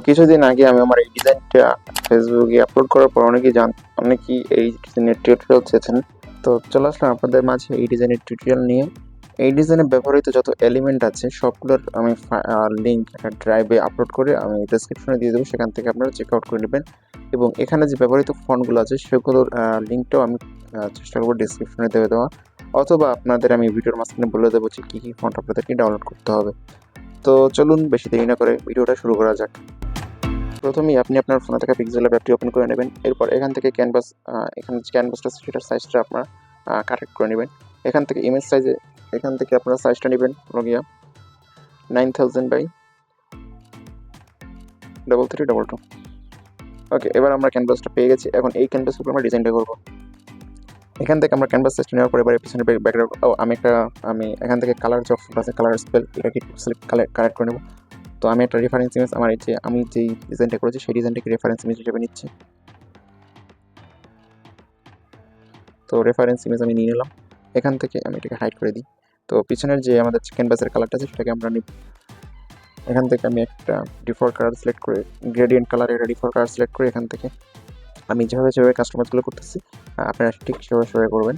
কিছুদিন আগে আমি আমার এই ডিজাইনটা ফেসবুকে আপলোড করার পর অনেকেই এই ডিজাইনের টিউটোরিয়াল চেয়েছেন। তো চলে আসলাম আপনাদের মাঝে এই ডিজাইনের টিউটোরিয়াল নিয়ে। এই ডিজাইনে ব্যবহৃত যত এলিমেন্ট আছে সবগুলোর আমি লিঙ্ক একটা ড্রাইভে আপলোড করে আমি ডেসক্রিপশনে দিয়ে দেবো, সেখান থেকে আপনারা চেক আউট করে নেবেন। এবং এখানে যে ব্যবহৃত ফন্টগুলো আছে সেগুলোর লিঙ্কটাও আমি চেষ্টা করবো ডেসক্রিপশনে দেওয়া, অথবা আপনাদের আমি ভিডিওর মাঝখানে বলে দেবো যে কী কী ফন্ট আপনাদেরকে ডাউনলোড করতে হবে। তো চলুন বেশি দেরি না করে ভিডিওটা শুরু করা যাক। প্রথমেই আপনি আপনার ফোনে থাকা পিক্সেল অ্যাপটি ওপেন করে নেবেন। এরপর এখান থেকে এখানে যে ক্যানভাসটা আছে সেটার সাইজটা আপনারা কারেক্ট করে নেবেন। এখান থেকে ইমেজ সাইজে এখান থেকে আপনারা সাইজটা নেবেন হলো গিয়া 9000/3322। ওকে, এবার আমরা ক্যানভাসটা পেয়ে গেছি। এখন এই ক্যানভাসের উপর আমরা ডিজাইনটা করবো। এখান থেকে আমরা ক্যানভাস সাইজটা নেওয়ার পরে এবার পিছনে ব্যাকগ্রাউন্ড আমি এখান থেকে কালার যে অপশনটা আছে, কালার স্পেল, এটাকে কারেক্ট করে নেবো। তো আমি একটা রেফারেন্স ইমেজ আমি যেই ডিজাইনটা করেছি সেই ডিজাইনটাকে রেফারেন্স ইমেজ হিসেবে নিচ্ছি। তো রেফারেন্স ইমেজ আমি নিয়ে নিলাম। এখান থেকে আমি এটাকে হাইড করে দিই। তো পিছনের যে আমাদের ক্যানভাসের কালারটা আছে সেটাকে আমরা নিই। এখান থেকে আমি একটা ডিফল্ট কালার সিলেক্ট করে, গ্রেডিয়েন্ট কালার একটা ডিফল্ট কালার সিলেক্ট করে এখান থেকে আমি যেভাবে কাস্টমাইজগুলো করতেছি আপনারা ঠিক সেভাবে করবেন।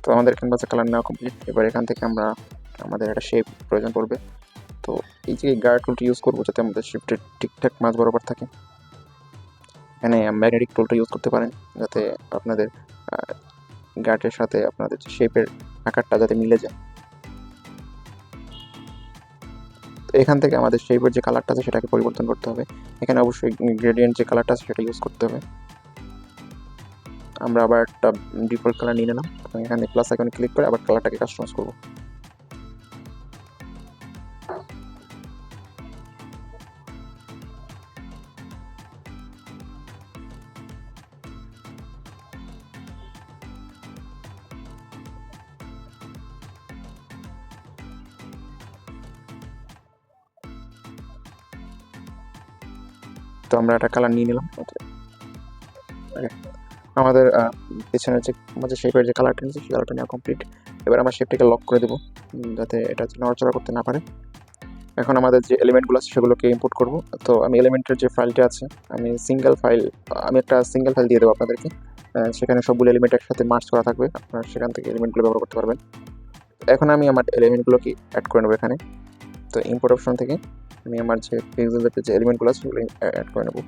তো আমাদের ক্যানভাসে কালার নেওয়া কমপ্লিট। এবার এখান থেকে আমাদের একটা শেপ প্রয়োজন পড়বে। তো এই যে গার্ড টুলটি ইউজ করবো যাতে আমাদের শেপটা ঠিকঠাক মাঝ বরাবর থাকে। এখানে ম্যাগনেটিক টুলটা ইউজ করতে পারেন যাতে আপনাদের গার্ডের সাথে আপনাদের যে শেপের আকারটা যাতে মিলে যায়। তো এখান থেকে আমাদের শেপের যে কালারটা আছে সেটাকে পরিবর্তন করতে হবে। এখানে অবশ্যই গ্রেডিয়েন্ট যে কালারটা আছে সেটা ইউজ করতে হবে। আমরা আবার একটা ডিফল্ট কালার নিয়ে নিলাম। এখানে প্লাস আইকনে ক্লিক করে আবার কালারটাকে কাস্টমাইজ করব। তো আমরা একটা কালার নিয়ে নিলাম। আমাদের পেছনের যে শেপের যে কালারটা নিয়েছি সেই কালারটা নেওয়া কমপ্লিট। এবার আমরা শেপটাকে লক করে দেবো যাতে এটা নড়াচড়া করতে না পারে। এখন আমাদের যে এলিমেন্টগুলো আছে সেগুলোকে ইম্পোর্ট করব। তো আমি এলিমেন্টের যে ফাইলটা আছে আমি একটা সিঙ্গেল ফাইল দিয়ে দেবো আপনাদেরকে। সেখানে সবগুলো এলিমেন্ট একসাথে মার্চ করা থাকবে, আপনারা সেখান থেকে এলিমেন্টগুলো ব্যবহার করতে পারবেন। এখন আমি আমার এলিমেন্টগুলোকে অ্যাড করে নেবো এখানে। তো ইম্পোর্ট অপশন থেকে আমি আমার যে পিক্সেলের যে এলিমেন্টগুলো আছে সেগুলো অ্যাড করে নেব।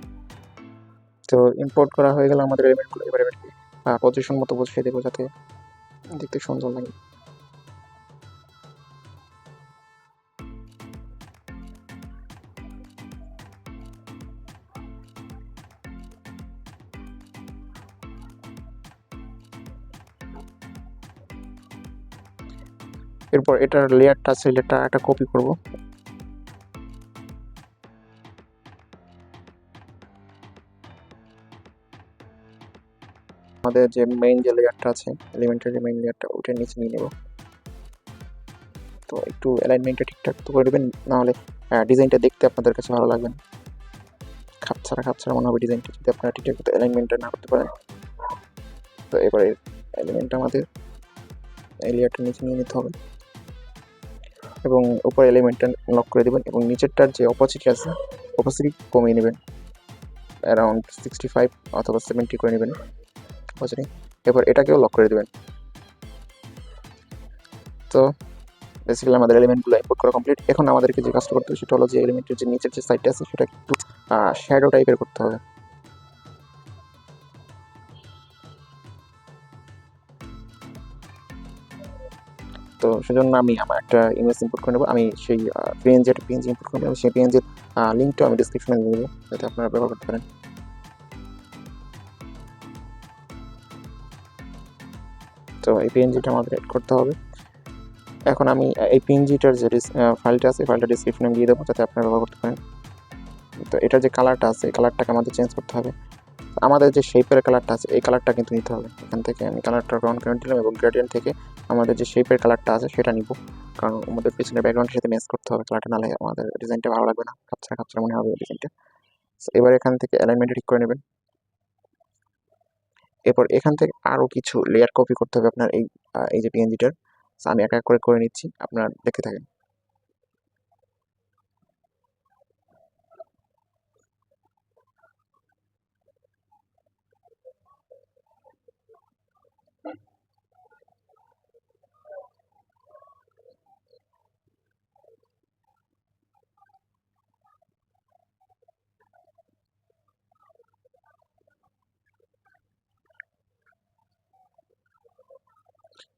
তো ইম্পোর্ট করা হয়ে গেল আমাদের এলিমেন্টগুলো। এবারে পজিশন মতো বসিয়ে দেবো যাতে দেখতে সুন্দর লাগে। এরপর এটার লেয়ারটা আছে, লেয়ারটা একটা কপি করব। আমাদের যে মেইন যে লেয়ারটা আছে, এলিমেন্টের যে মেইন লেয়ারটা, ওটার নিচে নিয়ে নেব। তো একটু অ্যালাইনমেন্টটা ঠিকঠাক করে দেবেন, নাহলে ডিজাইনটা দেখতে আপনাদের কাছে ভালো লাগবে না, খাপছাড়া মনে হবে ডিজাইনটা যদি আপনারা ঠিকঠাক অ্যালাইনমেন্টটা না করতে পারেন। তো এবারে এলিমেন্টটা আমাদের এই লেয়ারটার নিচে নিয়ে নিতে হবে এবং উপরে এলিমেন্টটা লক করে দেবেন এবং নিচেরটার যে অপোজিটি আছে অপোজিটি কমিয়ে নেবেন, অ্যারাউন্ড 65 অথবা 70 করে নেবেন অপোজিটি। এবার এটাকেও লক করে দেবেন। তো বেসিক্যালি আমাদের এলিমেন্টগুলো ইম্পোর্ট করা কমপ্লিট। এখন আমাদেরকে যে কাজটা করতে হবে সেটা হলো যে এলিমেন্টের যে নিচের যে সাইডটা আছে সেটা একটু শ্যাডো টাইপের করতে হবে। তো সেজন্য আমি আমার একটা ইমেজ ইম্পোর্ট করে নেবো। আমি সেই পিএনজি ইম্পোর্ট করে নেবো। সেই পিএনজির লিঙ্কটা আমি ডিসক্রিপশনে দিয়ে দেবো যাতে আপনারা ব্যবহার করতে পারেন। তো এই পিএনজিটা আমাদের এড করতে হবে। এখন আমি এই পিএনজিটার যে ফাইলটা আছে ফাইলটা ডিসক্রিপশনে দিয়ে দেবো যাতে আপনারা ব্যবহার করতে পারেন। তো এটার যে কালারটা আছে এই কালারটাকে আমাদের চেঞ্জ করতে হবে। আমাদের যে শেপের কালারটা আছে এই কালারটা কিন্তু নিতে হবে। এখান থেকে আমি কালারটা অন করে দিলাম এবং গ্রেডিয়েন্ট থেকে আমাদের যে শেপের কালারটা আছে সেটা নিব, কারণ আমাদের পিছনের ব্যাকগ্রাউন্ডের সাথে ম্যাচ করতে হবে কালারটা, নাহলে আমাদের ডিজাইনটা ভালো লাগবে না, খাপছাড়া খাপছাড়া মনে হবে ডিজাইনটা। এবার এখান থেকে অ্যালাইনমেন্টটা ঠিক করে নেবেন। এরপর এখান থেকে আরও কিছু লেয়ার কপি করতে হবে আপনার এই যে পিএনজিটার। আমি এক এক করে করে নিচ্ছি, আপনারা দেখতে থাকেন।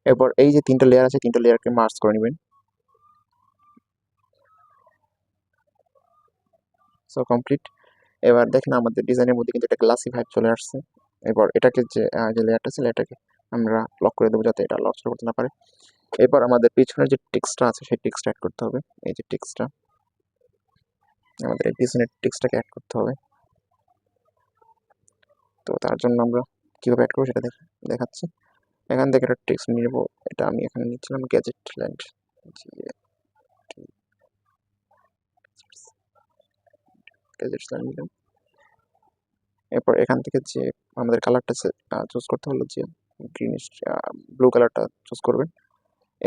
এরপর এই যে 3টা লেয়ার আছে, 3টা লেয়ারকে মার্জ করে নেবেন। So complete. এবার দেখেন আমাদের ডিজাইনের মধ্যে কিন্তু একটা গ্লাসি ভাইব চলে আসছে। এবার এটাকে যে লেয়ারটা ছিল এটাকে আমরা লক করে দেবো, যাতে এটা লক করতে না পারে। এরপর আমাদের পিছনের যে টেক্সটটা আছে সেই টেক্সটটা অ্যাড করতে হবে। এই যে টেক্সটটা, আমাদের এই পিছনের টেক্সটটাকে অ্যাড করতে হবে। তো তার জন্য আমরা কীভাবে অ্যাড করবো সেটা দেখাচ্ছি। এখান থেকে একটা টেক্সট নিয়ে নেবো, এটা আমি এখানে নিচ্ছিলাম গ্যাজেট ল্যান্ড, গ্যাজেট ল্যান্ড নিলাম। এরপর এখান থেকে যে আমাদের কালারটা চুজ করতে হলো যে গ্রিনিশ ব্লু কালারটা চুজ করবেন।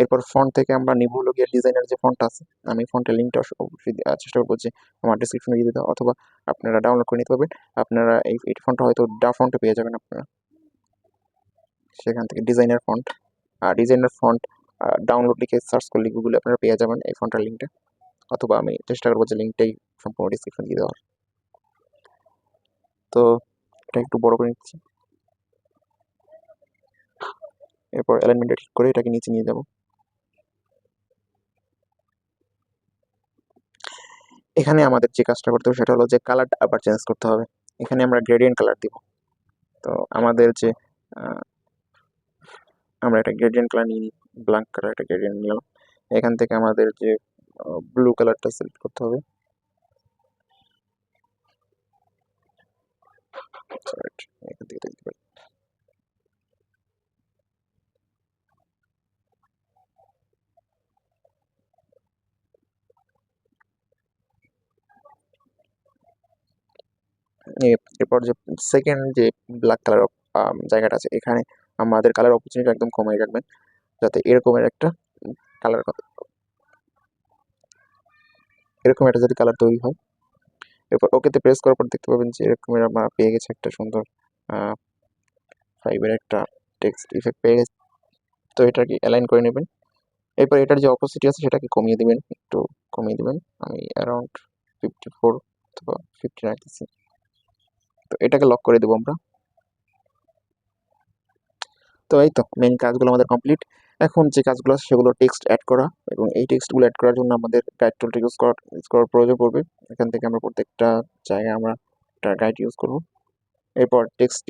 এরপর ফন্ট থেকে আমরা নিব হলো গিয়ে ডিজাইনের যে ফন্টটা আছে, আমি ফন্টের লিঙ্কটা অবশ্যই চেষ্টা করবো যে আমার ডিসক্রিপশনে দিয়ে দিতে, অথবা আপনারা ডাউনলোড করে নিতে পারবেন। আপনারা এই ফন্টটা হয়তো ফন্টে পেয়ে যাবেন আপনারা, সেখান থেকে ডিজাইনার ফন্ট। আর ডিজাইনার ফন্ট ডাউনলোড লিখে সার্চ করলে গুগলে আপনারা পেয়ে যাবেন এই ফন্টের লিঙ্কটা, অথবা আমি চেষ্টা করবো যে লিঙ্কটাই সম্পূর্ণ ডিসক্রিপশন দিয়ে দেওয়ার। তো এটা একটু বড় করে নিচ্ছি। এরপর অ্যালাইনমেন্টটা ঠিক করে এটাকে নিচে নিয়ে যাব। এখানে আমাদের যে কাজটা করতে হবে সেটা হলো যে কালারটা আবার চেঞ্জ করতে হবে। এখানে আমরা গ্রেডিয়েন্ট কালার দিব। তো আমাদের যে আমরা একটা গ্রেডিয়েন্ট কালার নিয়ে নিই, ব্ল্যাঙ্ক কালার একটা গ্রেডিয়েন্ট নিলাম। এখান থেকে আমাদের যে ব্লু কালারটা সিলেক্ট করতে হবে। এখান থেকে দেখতে পারি এরপর যে সেকেন্ড যে ব্ল্যাক কালার জায়গাটা আছে, এখানে আমাদের কালার অপরচুনিটি একদম কমিয়ে রাখবেন, যাতে এরকমের একটা কালার এরকম একটা যদি কালার তৈরি হয়। এরপর ওকেতে প্রেস করার পর দেখতে পাবেন যে এরকমের আমরা পেয়ে গেছি একটা সুন্দর ফাইবের একটা টেক্সট ইফেক্ট পেয়ে গেছি। তো এটাকে অ্যালাইন করে নেবেন। এরপর এটার যে অপোসিটি আছে সেটাকে কমিয়ে দিবেন, একটু কমিয়ে দিবেন। আমি অ্যারাউন্ড 54 অথবা 50 রাখতেছি। তো এটাকে লক করে দেবো আমরা। তো এই তো মেইন কাজগুলো আমাদের কমপ্লিট। এখন যে কাজগুলো আছে সেগুলো টেক্সট অ্যাড করা, এবং এই টেক্সটগুলো অ্যাড করার জন্য আমাদের গাইড টুলটা ইউজ করার প্রয়োজন পড়বে। এখান থেকে আমরা প্রত্যেকটা জায়গায় আমরা একটা গাইড ইউজ করব। এরপর টেক্সট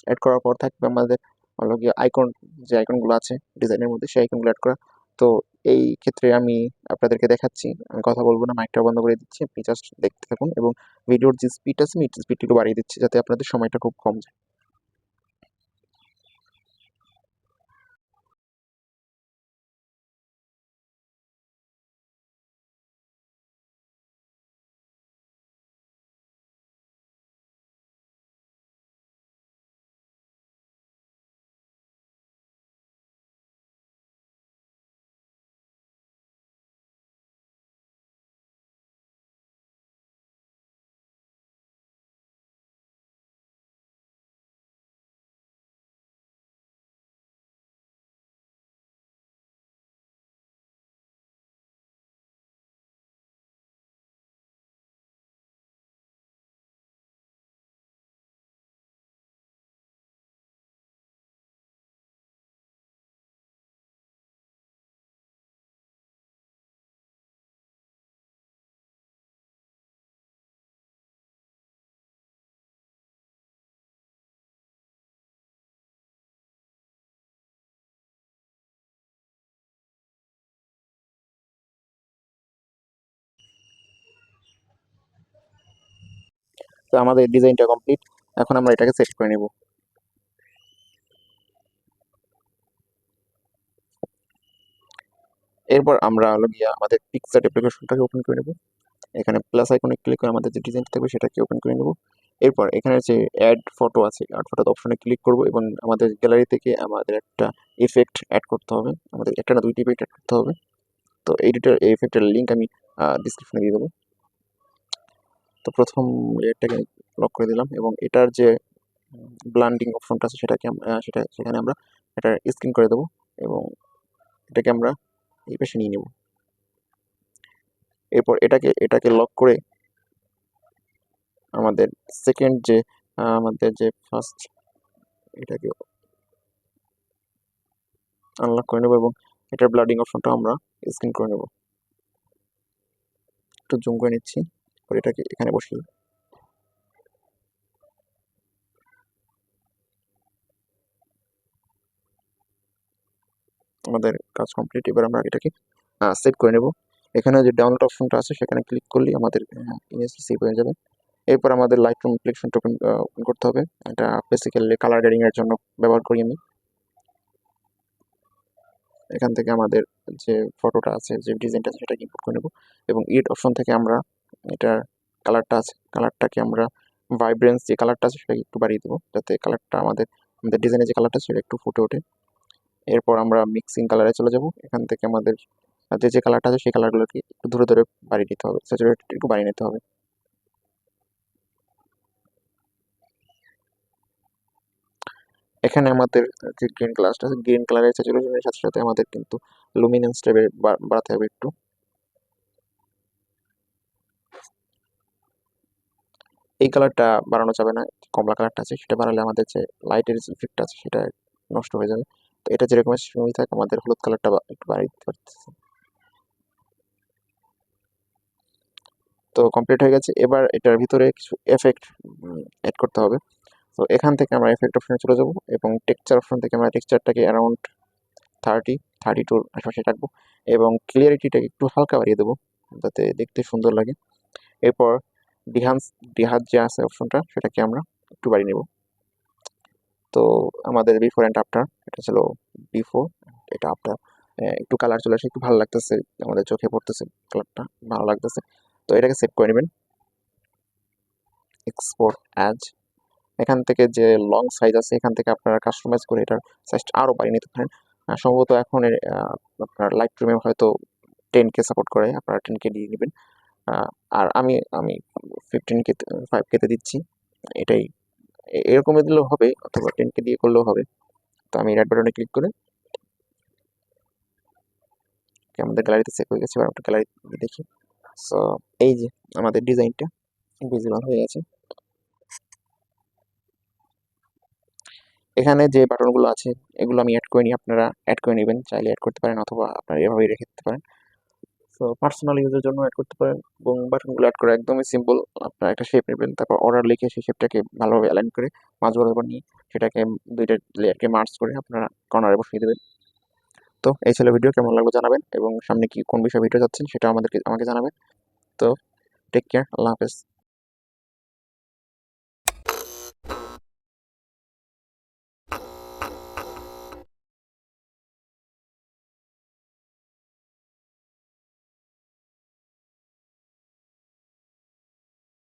অ্যাড করার পর থাকবে আমাদের হলো গিয়ে আইকন, যে আইকনগুলো আছে ডিজাইনের মধ্যে সেই আইকনগুলো অ্যাড করা। তো এই ক্ষেত্রে আমি আপনাদেরকে দেখাচ্ছি, আমি কথা বলবো না, মাইকটা বন্ধ করে দিচ্ছি, আপনি জাস্ট দেখতে থাকুন, এবং ভিডিওর যে স্পিড আছে আমি স্পিডটা একটু বাড়িয়ে দিচ্ছি যাতে আপনাদের সময়টা খুব কম যায়। তো আমাদের ডিজাইনটা কমপ্লিট, এখন আমরা এটাকে সেট করে নেব। এরপর আমরা হলো গিয়ে আমাদের পিকচার অ্যাপ্লিকেশনটাকে ওপেন করে নেব। এখানে প্লাস আইকনে ক্লিক করে আমাদের যে ডিজাইনটা থাকবে সেটাকে ওপেন করে নেব। এরপর এখানে যে অ্যাড ফটো আছে, অ্যাড ফটো অপশনে ক্লিক করব এবং আমাদের গ্যালারি থেকে আমাদের একটা ইফেক্ট অ্যাড করতে হবে। আমাদের একটা না দুইটি ইফেক্ট অ্যাড করতে হবে। তো এই ইফেক্টের লিঙ্ক আমি ডিসক্রিপশনে দিয়ে দেবো। তো প্রথম লেয়ারটাকে লক করে দিলাম এবং এটার যে ব্লান্ডিং অপশনটা আছে সেখানে আমরা এটা স্ক্রিন করে দেবো এবং এটাকে আমরা এই পাশে নিয়ে নেব। এরপর এটাকে লক করে আমাদের সেকেন্ড যে আমাদের যে ফার্স্ট এটাকে আনলক করে নেব এবং এটার ব্লাডিং অপশনটা আমরা স্ক্রিন করে নেব। একটু জুম করে নিচ্ছি, পরে এটাকে এখানে বসিয়ে আমাদের কাজ কমপ্লিট। এবার আমরা এটাকে সেভ করে নেব। এখানে যে ডাউনলোড অপশনটা আছে সেখানে ক্লিক করলেই আমাদের ইমেজটি সেভ হয়ে যাবে। এরপর আমাদের লাইটরুম অ্যাপ্লিকেশনটা ওপেন করতে হবে। এটা বেসিক্যালি কালার গ্রেডিং এর জন্য ব্যবহার করি আমি। এখান থেকে আমাদের যে ফটোটা আছে, যে ডিজাইনটা আছে সেটাকে ইম্পোর্ট করে নেব এবং এডিট অপশন থেকে আমরা এটার কালারটা আছে, কালারটাকে আমরা ভাইব্রেন্স যে কালারটা আছে সেটাকে একটু বাড়িয়ে দেবো যাতে কালারটা আমাদের আমাদের ডিজাইনের যে কালারটা সেটা একটু ফুটে ওঠে। এরপর আমরা মিক্সিং কালারে চলে যাব। এখান থেকে আমাদের যে কালারটা আছে সেই কালারগুলোকে একটু ধরে ধরে বাড়িয়ে নিতে হবে, স্যাচুরেট একটু বাড়িয়ে নিতে হবে। এখানে আমাদের যে গ্রিন কালারটা আছে, গ্রিন কালারের স্যাচুরেশনের সাথে সাথে আমাদের কিন্তু লুমিনেন্সটা বাড়াতে হবে একটু। এই কালারটা বাড়ানো যাবে না, কমলা কালারটা আছে সেটা বাড়ালে আমাদের যে লাইটের যে ইফেক্ট আছে সেটা নষ্ট হয়ে যাবে। তো এটা যেরকম আছে সেরকমই থাকে, আমাদের হলুদ কালারটা একটু বাড়িয়ে দিতে পারতেছি। তো কমপ্লিট হয়ে গেছে। এবার এটার ভিতরে কিছু এফেক্ট অ্যাড করতে হবে। তো এখান থেকে আমরা এফেক্ট অপশনে চলে যাব এবং টেক্সচার অপশন থেকে আমরা টেক্সচারটাকে অ্যারাউন্ড 32 আশেপাশে রাখবো এবং ক্লিয়ারিটিটাকে একটু হালকা বাড়িয়ে দেবো যাতে দেখতে সুন্দর লাগে। এরপর ডিহান্স ডিহাজ যে আছে অপশনটা সেটাকে আমরা একটু বাড়িয়ে নেব। তো আমাদের বিফোর অ্যান্ড আফটার এটা ছিল বিফোর, এটা আফটার একটু কালার চলে আসে, একটু ভালো লাগতেছে, আমাদের চোখে পড়তেছে, কালারটা ভালো লাগতেছে। তো এটাকে সেভ করে নেবেন, এক্সপোর্ট অ্যাজ। এখান থেকে যে লং সাইজ আছে এখান থেকে আপনারা কাস্টমাইজ করে এটার সাইজটা আরও বাড়িয়ে নিতে পারেন। সম্ভবত এখন আপনার লাইট রুমে হয়তো 10K সাপোর্ট করে, আপনারা 10K দিয়ে নেবেন। আর আমি আমি 15K 5K দিচ্ছি। এটাই এরকমই দিলেও হবে অথবা 10K দিয়ে করলেও হবে। তো আমি রাইট বাটনে ক্লিক করে আমাদের গ্যালারিতে সেভ হয়ে গেছে। এবার আমরা গ্যালারি দেখি। সো এই যে আমাদের ডিজাইনটা ভিজিবল হয়ে গেছে। এখানে যে বাটনগুলো আছে এগুলো আমি অ্যাড করে নিই, আপনারা অ্যাড করে নেবেন, চাইলে অ্যাড করতে পারেন অথবা আপনারা এভাবেই রেখে দিতে পারেন। সো পার্সোনাল ইউজের জন্য অ্যাড করতে পারেন এবং বাটনগুলো অ্যাড করা একদমই সিম্পল। আপনারা একটা শেপ নেবেন, তারপর অর্ডার লিখে সেই শেপটাকে ভালোভাবে অ্যালাইন করে মাঝ বরাবর নিয়ে সেটাকে দুইটা লেয়ারকে মার্জ করে আপনারা কর্নারে বসিয়ে দেবেন। তো এই ছিল ভিডিও, কেমন লাগলো জানাবেন এবং সামনে কি কোন বিষয়ে ভিডিও যাচ্ছেন সেটা আমাকে জানাবেন। তো টেক কেয়ার, আল্লাহ হাফেজ।